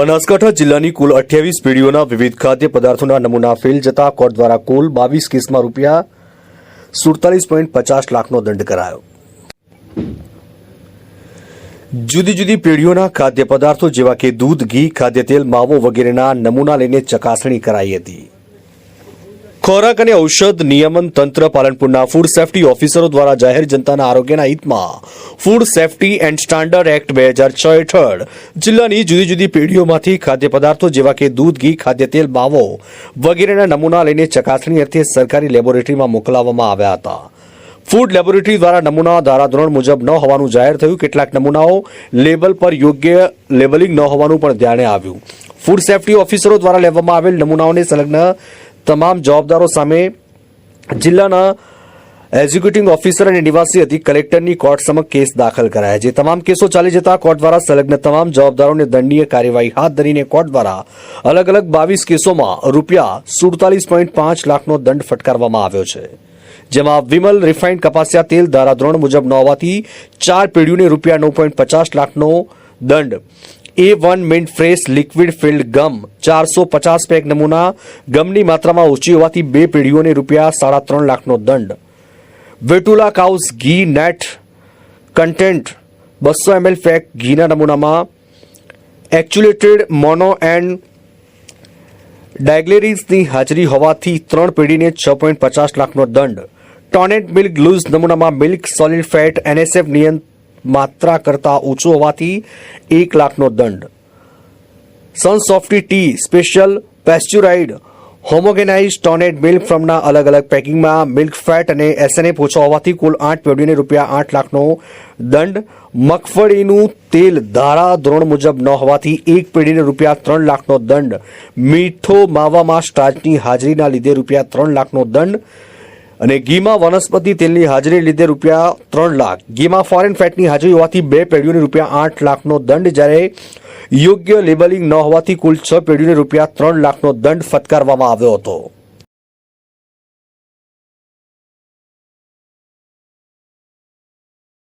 બનાસકાંઠા જિલ્લાની કુલ 28 પેઢીઓના વિવિધ ખાદ્ય પદાર્થોના નમૂના ફેલ જતા કોર્ટ દ્વારા કુલ 22 કેસમાં રૂપિયા 47.50 લાખનો દંડ કરાયો। જુદી જુદી પેઢીઓના ખાદ્ય પદાર્થો જેવા કે દૂધ, ઘી, ખાદ્ય તેલ, માવો વગેરેના નમૂના લઈને ચકાસણી કરાઈ હતી। ખોરાક અને ઔષધ નિયમન તંત્ર પાલનપુરના ફૂડ સેફ્ટી ઓફિસરો દ્વારા જાહેર જનતાના આરોગ્યના હિતમાં food safety and standard act 2006 હેઠળ જિલ્લાની જુદી જુદી પેઢીઓમાંથી ખાદ્ય પદાર્થો જેવા કે દૂધ, ઘી, ખાદ્ય તેલ, માવો વગેરેના નમૂના લઈને ચકાસણી અર્થે સરકારી લેબોરેટરીમાં મોકલવામાં આવ્યા હતા। ફૂડ લેબોરેટરી દ્વારા નમૂના ધારાધોરણ મુજબ ન હોવાનું જાહેર થયું। કેટલાક નમૂનાઓ લેબલ પર યોગ્ય લેબલિંગ ન હોવાનું પણ ધ્યાને આવ્યું। ફૂડ સેફ્ટી ઓફિસરો દ્વારા લેવામાં આવેલ નમૂનાઓને સંલગ્ન તમામ જવાબદારો સામે જિલ્લાના એક્ઝિક્યુટિંગ ઓફિસર અને નિવાસી અધિક કલેક્ટરની કોર્ટ સમક્ષ કેસ દાખલ કરાયા। જે તમામ કેસો ચાલી જતા કોર્ટ દ્વારા સંલગ્ન તમામ જવાબદારોને દંડનીય કાર્યવાહી હાથ ધરીને કોર્ટ દ્વારા અલગ અલગ 22 કેસોમાં રૂપિયા 47.5 લાખનો દંડ ફટકારવામાં આવ્યો છે। જેમાં વિમલ રિફાઇન્ડ કપાસિયા તેલ ધારાધોરણ મુજબ ન હોવાથી 4 પેઢીઓને રૂપિયા 9.50 લાખનો દંડ, A1 mint fresh liquid filled gum 450 pack નમૂના ગમની માત્રામાં ઓછી હોવાથી 2 પેઢીઓને રૂપિયા 3.5 લાખનો દંડ, વેટુલા કાઉસ ઘી નેટ કન્ટેન્ટ 200 ml પેક ઘીના નમૂનામાં એક્ચ્યુએટેડ મોનો એન્ડ ડાયગ્લેરીઝની હાજરી હોવાથી 3 પેઢીને 6.50 લાખનો દંડ, ટોનેટ મિલ્ક લૂઝ નમૂનામાં મિલ્ક સોલિડ ફેટ NSF નિયમ માત્રા કરતાં ઓછું હોવાથી 1 લાખનો દંડ, સનસોફ્ટી ટી સ્પેશિયલ પેસ્ચ્યુરાઇડ હોમોગેનાઇઝ ટોનેટ મિલ્ક ફ્રોમના અલગ અલગ પેકિંગમાં મિલ્ક ફેટ અને SNF ઓછા હોવાથી કુલ 8 પેઢીને રૂપિયા 8 લાખનો દંડ, મગફળીનું તેલ ધારાધોરણ મુજબ ન હોવાથી 1 પેઢીને રૂપિયા 3 લાખનો દંડ, મીઠો માવામાં સ્ટાર્ચની હાજરીના લીધે રૂપિયા 3 લાખનો દંડ અને ઘીમાં વનસ્પતિ તેલની હાજરી લીધે રૂપિયા 3 લાખ, ઘીમાં ફોરેન ફેટની હાજરી હોવાથી 2 પેઢીઓને રૂપિયા 8 લાખનો દંડ, જ્યારે યોગ્ય લેબલિંગ ન હોવાથી કુલ 6 પેઢીઓને રૂપિયા 3 લાખનો દંડ ફટકારવામાં આવ્યો હતો।